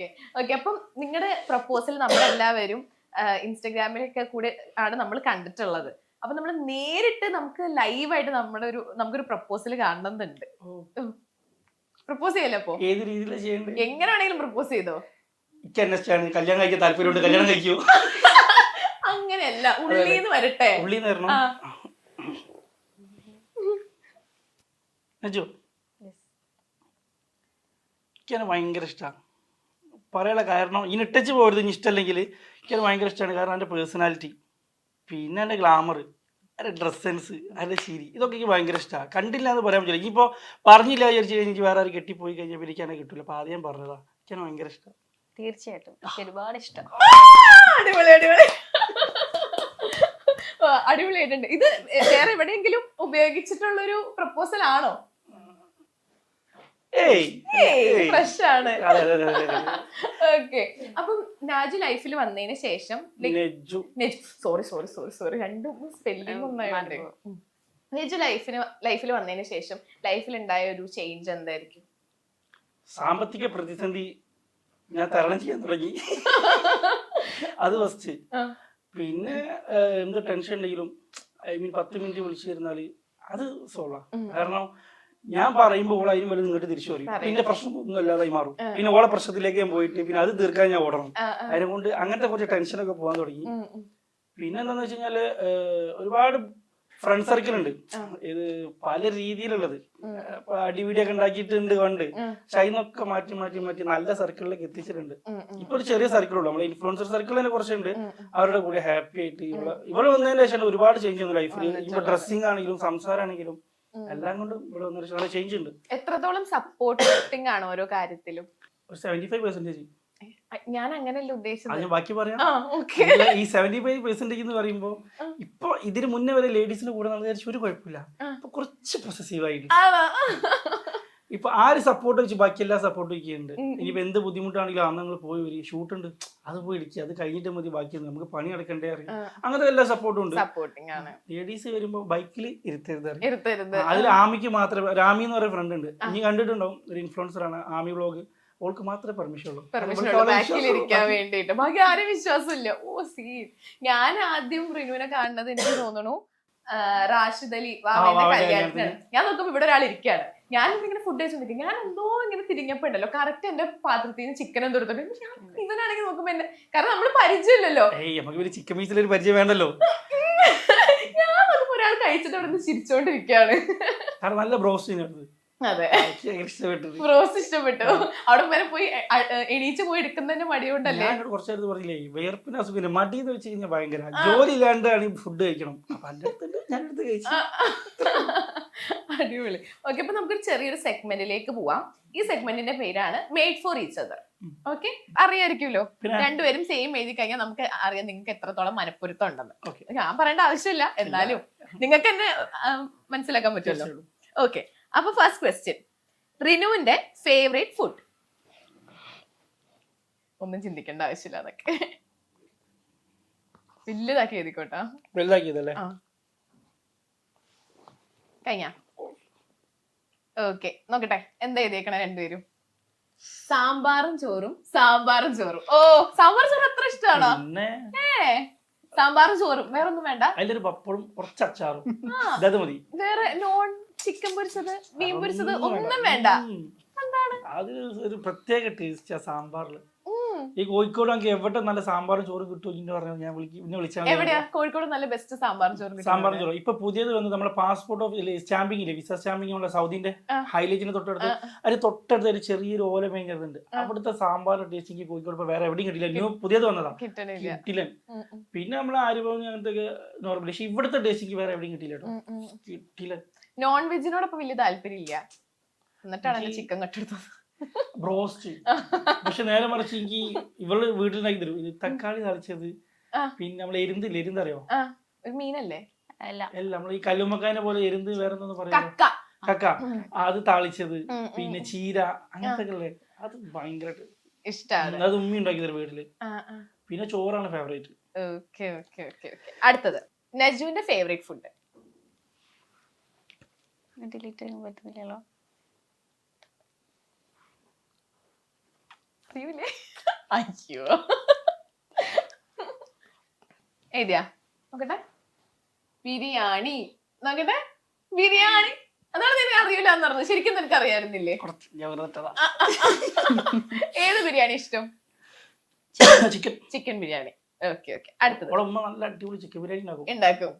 Okay okay. അപ്പം നിങ്ങളുടെ proposal നമ്മളെല്ലാവരും ഇൻസ്റ്റഗ്രാമിലൊക്കെ കൂടെ ആണ് നമ്മൾ കണ്ടിട്ടുള്ളത്. അപ്പൊ നമ്മൾ നേരിട്ട് നമുക്ക് ലൈവായിട്ട് നമുക്കൊരു പ്രപ്പോസൽ കാണണമെന്നുണ്ട്. പ്രപ്പോസ് ചെയ്യല്ലോ. അപ്പൊ ഏത് രീതിയിലാണ് ചെയ്യേണ്ടത്? എങ്ങനെയാണെങ്കിലും പ്രപ്പോസ് ചെയ്തോ. കല്യാണം കഴിക്കാൻ താല്പര്യമുണ്ട്, കല്യാണം കഴിക്കൂ. അങ്ങനെയല്ല, ഉള്ളീന്ന് വരട്ടെ. ഉള്ളീന്ന് വരണം. എനിക്കത് ഭയങ്കര ഇഷ്ടമാണ്. പറയാനുള്ള കാരണം ഇനിട്ടച്ച് പോകരുത്, ഇനി ഇഷ്ടമല്ലെങ്കിൽ എനിക്കത് ഭയങ്കര ഇഷ്ടമാണ്. കാരണം എൻ്റെ പേഴ്സണാലിറ്റി, പിന്നെ എൻ്റെ ഗ്ലാമർ, അതിൻ്റെ ഡ്രസ് സെൻസ്, അതിൻ്റെ ചിരി, ഇതൊക്കെ എനിക്ക് ഭയങ്കര ഇഷ്ടമാണ്. കണ്ടില്ല എന്ന് പറയാൻ പറ്റില്ല. ഇനിയിപ്പോൾ പറഞ്ഞില്ല വിചാരിച്ചു കഴിഞ്ഞാൽ എനിക്ക് വേറെ ആരും കെട്ടിപ്പോയി കഴിഞ്ഞാൽ എനിക്ക് എന്നെ കിട്ടില്ല. അപ്പോൾ ആദ്യം പറഞ്ഞതാ, എനിക്കാണ് ഭയങ്കര ഇഷ്ടം. തീർച്ചയായിട്ടും ഒരുപാട് ഇഷ്ടം. അടിപൊളി അടിപൊളി അടിപൊളിയായിട്ടുണ്ട്. ഇത് വേറെ എവിടെയെങ്കിലും ഉപയോഗിച്ചിട്ടുള്ളൊരു പ്രപ്പോസൽ ആണോ? ഫ്രഷ് ആണ്. ഓക്കെ. അപ്പം നാജു ലൈഫിൽ വന്നതിന് ശേഷം സോറി രണ്ടും സ്പെല്ലിംഗ് ഒന്നായിട്ട്. നാജു ലൈഫിൽ വന്നതിന് ശേഷം ലൈഫിൽ ഉണ്ടായ ഒരു ചേഞ്ച് എന്തായിരിക്കും? സാമ്പത്തിക പ്രതിസന്ധി ഞാൻ തരണം ചെയ്യാൻ തുടങ്ങി. അത് ഫസ്റ്റ്. പിന്നെ എന്ത് ടെൻഷൻ ഉണ്ടെങ്കിലും 10 മിനിറ്റ് വിളിച്ചു തരുന്നാല് അത് സോളാ. കാരണം ഞാൻ പറയുമ്പോൾ അതിന് വല്ല നിങ്ങോട്ട് തിരിച്ചു പറയും. പിന്നെ പ്രശ്നം ഒന്നും അല്ലാതായി മാറും. പിന്നെ ഓളെ പ്രശ്നത്തിലേക്ക് ഞാൻ പോയിട്ട് പിന്നെ അത് തീർക്കാൻ ഞാൻ ഓടണം. അതിനെക്കൊണ്ട് അങ്ങനത്തെ കുറച്ച് ടെൻഷനൊക്കെ പോകാൻ തുടങ്ങി. പിന്നെ എന്താന്ന് വെച്ച് കഴിഞ്ഞാല് ഒരുപാട് ഫ്രണ്ട് സർക്കിൾ ഉണ്ട്. ഇത് പല രീതിയിലുള്ളത്. അടിപിടിയൊക്കെ ഉണ്ടാക്കിയിട്ടുണ്ട് പണ്ട്. പക്ഷെ അതിനൊക്കെ മാറ്റി മാറ്റി മാറ്റി നല്ല സർക്കിളിലേക്ക് എത്തിച്ചിട്ടുണ്ട്. ഇപ്പൊ ഒരു ചെറിയ സർക്കിളുള്ളൂ. നമ്മളെ ഇൻഫ്ലുവൻസർ സർക്കിൾ തന്നെ കുറച്ചുണ്ട്. അവരുടെ കൂടെ ഹാപ്പി ആയിട്ട് ഇവിടെ വന്നതിന് ശേഷം ഒരുപാട് ചേഞ്ച് വന്നു ലൈഫിൽ. ഇപ്പൊ ഡ്രസ്സിംഗ് ആണെങ്കിലും സംസാരമാണെങ്കിലും എല്ലാം കൊണ്ടും ഇവിടെ വന്നൊരു ചേഞ്ച് ഉണ്ട്. എത്രത്തോളം സപ്പോർട്ടിംഗ് ആണ് ഓരോ കാര്യത്തിലും? ഒരു 75%. ഞാൻ അങ്ങനെയല്ല ഉദ്ദേശിച്ചത്. ബാക്കി പറയാം. ഈ 75% എന്ന് പറയുമ്പോ ഇപ്പൊ ഇതിന് മുന്നേ വരെ ലേഡീസിന്റെ കൂടെ വിചാരിച്ചു ഒരു കുഴപ്പമില്ല. ഇപ്പൊ കുറച്ച് പൊസസീവ് ആയിട്ട് ഇപ്പൊ ആര് സപ്പോർട്ട് വെച്ച് ബാക്കി എല്ലാ സപ്പോർട്ടും ചെയ്യുന്നുണ്ട്. ഇനിയിപ്പോ എന്ത് ബുദ്ധിമുട്ടാണെങ്കിലും അന്ന് നിങ്ങൾ പോയി ഒരു ഷൂട്ട് ഉണ്ട്, അത് പോയി ഇടിക്കുക, അത് കഴിഞ്ഞിട്ട് മതി, ബാക്കി നമുക്ക് പണി നടക്കണ്ടേ അറിയാം. അങ്ങനത്തെ എല്ലാ സപ്പോർട്ടും ഉണ്ട്. ലേഡീസ് വരുമ്പോ ബൈക്കിൽ ഇരുത്തരുത്. അതിൽ ആമിക്ക് മാത്രമേ, രാമി എന്ന് പറയുന്ന ഫ്രണ്ട് ഉണ്ട്, ഇനി കണ്ടിട്ടുണ്ടാവും, ഒരു ഇൻഫ്ലുവൻസർ ആണ്, ആമി വ്ളോഗ്. ഓൾക്ക് മാത്രമേ പെർമിഷൻ ഉള്ളൂ ബാക്കിലിരിക്കാൻ വേണ്ടിട്ട്. ബാക്കി ആരും വിശ്വാസമില്ല. ഞാൻ ആദ്യം റിനുവിനെ കാണുന്നത് എനിക്ക് തോന്നുന്നു റാഷിദ് അലി വാവേന്റെ കല്യാണത്തിനാണ്. ഞാൻ നോക്കുമ്പോ ഇവിടെ ഒരാൾ ഇരിക്കുകയാണ്. ഞാൻ ഇങ്ങനെ ഫുഡ് കഴിച്ചോണ്ടിരിക്കും. ഞാൻ എന്തോ ഇങ്ങനെ തിരിഞ്ഞപ്പോ ഉണ്ടല്ലോ കറക്റ്റ് എന്റെ പാത്രത്തിൽ നിന്ന് ചിക്കൻ എന്തോ എടുത്തോണ്ട് ഇവനാണെങ്കിൽ നോക്കുമ്പോ എന്നെ, കാരണം നമ്മള് പരിചയമില്ലല്ലോ. ചിക്കൻ പീസിലൊരു പരിചയം വേണ്ടല്ലോ. ഞാൻ നോക്കുമ്പോ ഒരാൾ കഴിച്ചിട്ട് അവിടെ നിന്ന് ചിരിച്ചോണ്ടിരിക്കുകയാണ്. നല്ല ബ്രോസ്റ്റ്. അതെ, ബ്രോസ്റ്റ് ഇഷ്ടപ്പെട്ടു. അവിടെ വരെ പോയി എണീച്ച് പോയി എടുക്കുന്നതിന്റെ മടി കൊണ്ടല്ലേ. കുറച്ചു നേരത്ത് പറഞ്ഞില്ലേ വേർപ്പിന് അസുഖം മടി എന്ന് വെച്ച് കഴിഞ്ഞാൽ ഭയങ്കര ജോലി ഇല്ലാണ്ടാണ് ഫുഡ് കഴിക്കണം. അടിപൊളി. ഓക്കെ, അപ്പൊ നമുക്കൊരു ചെറിയൊരു സെഗ്മെന്റിലേക്ക് പോവാം. ഈ സെഗ്മെന്റിന്റെ പേരാണ് made for each other. Okay, അറിയായിരിക്കുമല്ലോ. രണ്ടുപേരും സെയിം എഴുതി കഴിഞ്ഞാൽ നമുക്ക് അറിയാം നിങ്ങൾക്ക് എത്രത്തോളം മനപ്പൊരുത്തം ഉണ്ടെന്ന്. ഞാൻ പറയേണ്ട ആവശ്യമില്ല, എന്നാലും നിങ്ങൾക്ക് തന്നെ മനസ്സിലാക്കാൻ പറ്റുമല്ലോ. ഓക്കെ, അപ്പൊ ഫസ്റ്റ് ക്വസ്റ്റ്യൻ, റിനുവിന്റെ ഫേവറേറ്റ് ഫുഡ്. ഒന്നും ചിന്തിക്കേണ്ട ആവശ്യമില്ല, അതൊക്കെ വലുതാക്കി എഴുതിക്കോട്ടാ. വലുതാക്കിയതല്ലേ? കഴിഞ്ഞ ഓക്കെ, നോക്കട്ടെ എന്താ എഴുതിയേക്കണേ രണ്ടുപേരും. സാമ്പാറും ചോറും. സാമ്പാറും ചോറും. ഓ, സാമ്പാർ ചോറ് അത്ര ഇഷ്ടമാണോ? സാമ്പാറും ചോറും, വേറൊന്നും വേണ്ട? അതിലൊരു പപ്പടും കുറച്ച് അച്ചാറും മതി. വേറെ നോൺ ചിക്കൻ പൊരിച്ചത്, മീൻ പൊരിച്ചത് ഒന്നും വേണ്ട? എന്താണ് അത് ഒരു പ്രത്യേക ടേസ്റ്റ് സാമ്പാറില്. ഈ കോഴിക്കോട് നമുക്ക് എവിടെ നല്ല സാമ്പാറും ചോറും കിട്ടും ഞാൻ വിളിച്ചാൽ. എവിടെയാ കോഴിക്കോട് നല്ല ബെസ്റ്റ് സാമ്പാറും ചോറും? സാമ്പാറും ചോറും ഇപ്പൊ പുതിയത് വന്ന് നമ്മുടെ പാസ്പോർട്ട് ഓഫ് സ്റ്റാമ്പിംഗ് ഇല്ലേ, വിസ സ്റ്റാമ്പിംഗ് ഉള്ള സൗദിന്റെ ഹൈലൈറ്റിന് തൊട്ടടുത്ത്, അതിന് തൊട്ടടുത്ത് ഒരു ചെറിയൊരു ഓല മേഞ്ഞതുണ്ട്. അവിടുത്തെ സാമ്പാറിന്റെ ടേസ്റ്റ് എനിക്ക് കോഴിക്കോട് ഇപ്പൊ വേറെ എവിടെയും കിട്ടില്ല. ന്യൂ പുതിയത് വന്നതാ, കിട്ടില്ല. പിന്നെ നമ്മളെ ആര്യഭവൻ അങ്ങനത്തെ നോർമൽ, പക്ഷെ ഇവിടുത്തെ ടേസ്റ്റ് എനിക്ക് വേറെ എവിടെയും കിട്ടില്ല കേട്ടോ, കിട്ടില്ല. നോൺ വെജിനോടൊപ്പം വലിയ താല്പര്യം ഇല്ല, എന്നിട്ടാണ് ചിക്കൻ കട്ടെടുത്തത്, ബ്രോസ്റ്റ്. പക്ഷെ നേരെ മറിച്ച് എനിക്ക് ഇവള് വീട്ടിലുണ്ടാക്കി തരും തക്കാളി തളിച്ചത്, പിന്നെ നമ്മള് എരുന്തില്ല, എരുന്തറിയോ? മീനല്ലേ? അല്ല, നമ്മൾ ഈ കല്ലുമ്മക്കാനെ പോലെ എരുന്ത് വേറെ എന്താ പറയാ, കക്ക, അത് താളിച്ചത്, പിന്നെ ചീര, അങ്ങനത്തെ അത് ഭയങ്കരമായിട്ട് ഇഷ്ടമാണ്. അത് ഉമ്മി ഉണ്ടാക്കി തരും വീട്ടില്. പിന്നെ ചോറാണ് ഫേവറേറ്റ്. അടുത്തത്, നജുവിന്റെ ഫേവറേറ്റ് ഫുഡ്. പറ്റുന്നില്ലല്ലോ. അയ്യോ എഴുതിയാ നോക്കട്ടെ. ബിരിയാണി നോക്കട്ടെ. ബിരിയാണി അതാണ് നിനക്ക് അറിയില്ല എന്ന് പറഞ്ഞത്. ശരിക്കും നിനക്ക് അറിയായിരുന്നില്ലേ? കുറച്ച് ഞാൻ വെറുതെ ഇട്ടതാ. ഏത് ബിരിയാണി ഇഷ്ടം? Chicken. Chicken biryani. Okay okay. അടുത്തത് ഇവിടെ ഉമ്മ നല്ല അടിപൊളി ചിക്കൻ ബിരിയാണി ഉണ്ടാക്കും. ഉണ്ടാക്കും.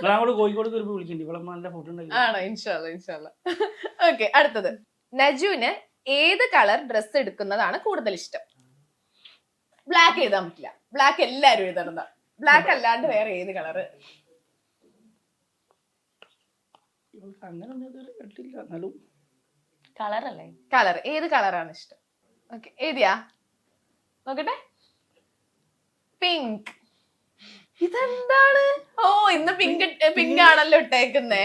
ഞങ്ങളോട് കോഴിക്കോട് വരുമ്പോ വിളിക്കണ്ടി. ഇവിടെ ഉമ്മ നല്ല ഫുഡ് ഉണ്ടാക്കി. ആണോ? ഇൻഷാല്ല ഇൻഷാല്ല. ഓക്കെ അടുത്തത് നജുവിന് ഏത് കളർ ഡ്രസ് എടുക്കുന്നതാണ് കൂടുതൽ ഇഷ്ടം? ബ്ലാക്ക് എഴുതാൻ പറ്റില്ല. ബ്ലാക്ക് എല്ലാരും എഴുതണതാ. ബ്ലാക്ക് അല്ലാണ്ട് വേറെ ഏത് കളറ്? അങ്ങനെ ഒന്നും ഇതുവരെ കേട്ടില്ല. എന്നാലും കളറല്ലേ? കളർ ഏത് കളറാണ് ഇഷ്ടം? ഓക്കെ എഴുതിയാ നോക്കട്ടെ. പിങ്ക്. ഇതെന്താണ്? ഓ ഇന്ന് പിങ്ക് ആണല്ലോ ഇട്ടേക്കുന്നേ.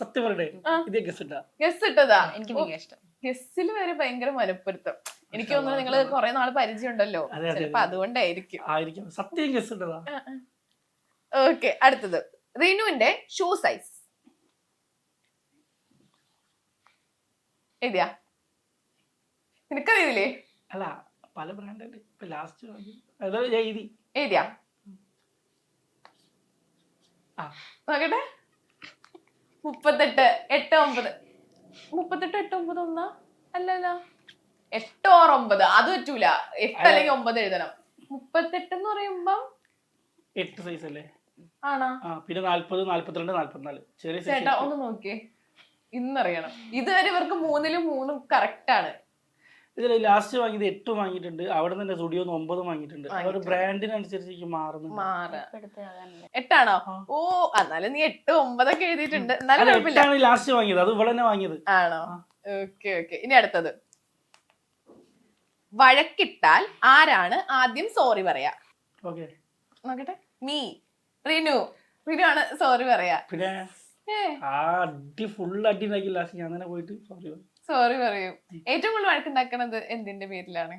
സത്യം പറയട്ടെ, ഇതേ ഗസ് ഇട്ടാ. ഗസ് ഇട്ടതാ. എനിക്ക് ഭയങ്കര ഇഷ്ടം. ഗസ്സിൽ വരെ ഭയങ്കര മനപ്പൊരുത്തം. എനിക്ക് തോന്നുന്നു നിങ്ങള് കുറെ നാള് പരിചയം ഉണ്ടല്ലോ, അതെ, അതെ, ചിലപ്പോ അതുകൊണ്ടായിരിക്കും. ആയിരിക്കും. സത്യം ഗസ് ഇട്ടതാ. ഓക്കെ അടുത്തത് റിനുവിന്റെ ഷൂ സൈസ് എഴുതിയാ? നിനക്കറിയില്ലേ? അല്ല പല ബ്രാൻഡ് ഇപ്പൊ ലാസ്റ്റ് അതോ എഴുതി എഴുതിയാ ആ നോക്കട്ടെ. 38 8 9 38 8 9 ഒന്നാ അല്ലല്ല 8 or 9 അത് പറ്റൂല. 8 അല്ലെങ്കിൽ 9 എഴുതണം. 38 എന്ന് പറയുമ്പം 8 സൈസ് അല്ലേ? ആണോ? ആ പിന്നെ 40 42 44 ചെറിയ സൈസ്. ചേട്ടാ ഒന്ന് നോക്കിയേ, ഇന്നറിയണം. ഇതുവരെ ഇവർക്ക് 3-ലും 3 കറക്റ്റ് ആണ്. ഇതിൽ ലാസ്റ്റ് വാങ്ങിയത് 8 വാങ്ങിയിട്ടുണ്ട്. അവിടെ തന്നെ സ്റ്റുഡിയോ 9 വാങ്ങിയിട്ടുണ്ട്. ഒരു ബ്രാൻഡിനനുസരിച്ച് മാറുന്നു. ഇപ്പോഴത്തെ അതാണല്ലേ. 8 ആണോ? ഓ എന്നാലും നീ 8 9 ഒക്കെ എഴുതിയിട്ടുണ്ട്. എന്നാലും കുഴപ്പമില്ല. 8 ആണ് ലാസ്റ്റ് വാങ്ങിയത്. അത് ഇവിടെ തന്നെ വാങ്ങിയത്. ആണോ? Okay okay. ഇനി അടുത്തത് വഴക്കിട്ടാൽ ആരാണ് ആദ്യം സോറി പറയാ? ഓക്കെ നോക്കട്ടെ. മീ റിനു. റിനു ആണ് സോറി പറയാ. പിന്നെ ആ അടി ഫുൾ അടി ഉണ്ടാക്കി ലാസ്റ്റ് ഞാൻ തന്നെ പോയിട്ട് സോറി സോറി പറയും. ഏറ്റവും കൂടുതൽ വഴക്കുണ്ടാക്കണത് എന്തിന്റെ പേരിലാണ്?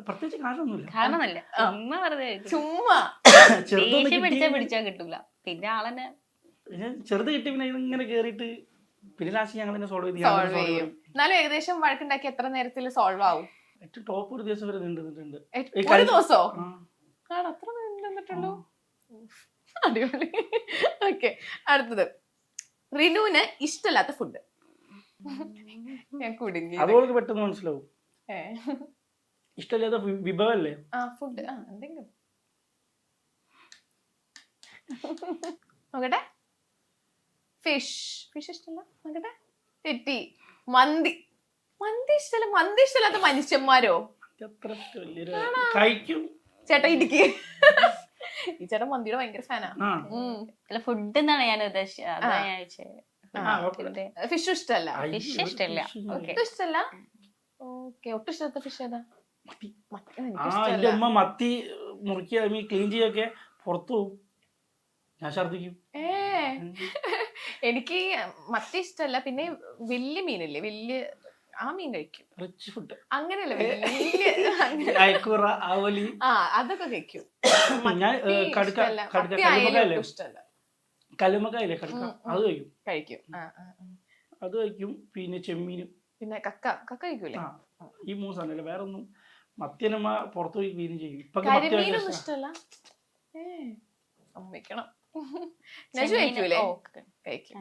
പ്രത്യേകിച്ച് കാരണമൊന്നുമില്ല. കാരണമല്ല, ചുമ്മാ വെറുതെ ചുമ്മാ ദേഷ്യം പിടിച്ചാ കിട്ടൂല. പിന്നെ ആളെന്നെ ചെറുത് കിട്ടി പിന്നെ ഇങ്ങനെ കേറിയിട്ട് പിന്നെ ലാസ്റ്റ് ഞങ്ങൾ തന്നെ സോൾവ് സോൾവ് ചെയ്യും. എന്നാലും ഏകദേശം വഴക്കുണ്ടാക്കി എത്ര നേരത്തിൽ സോൾവ് ആവും? ഏറ്റവും ടോപ്പ് ഒരു ദിവസം വരെ നീണ്ടുന്നിട്ടുണ്ട്. ഒരു ദിവസോ? ആണ് അത്ര നീണ്ടിട്ടുള്ളൂ. അടിപൊളി. ഓക്കെ അടുത്തത് റിനുവിന് ഇഷ്ടമല്ലാത്ത ഫുഡ്. ഞാൻ കുടുങ്ങി. അതുകൊണ്ട് പെട്ടെന്ന് മനസ്സിലാവും. ഏ ഇഷ്ടമില്ലാത്ത വിഭവല്ലേ? ആ ഫുഡ് എന്തെങ്കിലും നോക്കട്ടെ. ഫിഷ് ഇഷ്ടല്ല. നോക്കട്ടെ. തെറ്റി. മന്തി ഇഷ്ടല്ല. മന്തി ഇഷ്ടമല്ലാത്ത മനുഷ്യന്മാരോ? അത്ര വലിയൊരു കഴിക്കും ചേട്ടാ ഇടുക്കി. ഈ ചേട്ടൻ മന്തിയുടെ ഭയങ്കര ഫാനാ. അല്ല ഫുഡ് എന്നാണ് ഞാൻ ഉദ്ദേശിച്ചത്. അതാ ഞാൻ ചോദിച്ചത്. ഫിഷ് ഇഷ്ടല്ല. ഫിഷ് ഇഷ്ടമില്ല. ഒട്ടും ഇഷ്ടല്ല. ഓക്കെ ഒട്ടും ഇഷ്ടത്തെ ഫിഷ് ഏതാ? എന്റെ ഉമ്മ മത്തി മുറിക്കുക ക്ലീൻ ചെയ്യൊക്കെ പുറത്തു പോകും. ഞാൻ ഛർദിക്കും. എനിക്ക് മത്തി ഇഷ്ടല്ല. പിന്നെ വലിയ മീനില്ലേ, വലിയ ആ മീൻ കഴിക്കും. റിച്ച് ഫുഡ് അങ്ങനെയല്ല അതൊക്കെ കഴിക്കും. കല്ലുമ്മക്കായില്ലേ കടുക്ക, അത് കഴിക്കും. അത് കഴിക്കും. പിന്നെ ചെമ്മീനും പിന്നെ കക്ക കഴിക്കൂലേ? ഈ 3 സാധനം. വേറെ ഒന്നും മത്തിയനമ്മ പുറത്തു പോയി ക്ലീൻ ചെയ്യും. ഇപ്പൊ കരിമീനൊന്നും ഇഷ്ടല്ല. സമ്മതിക്കണം. നജു കഴിക്കൂലേ? കഴിക്കും.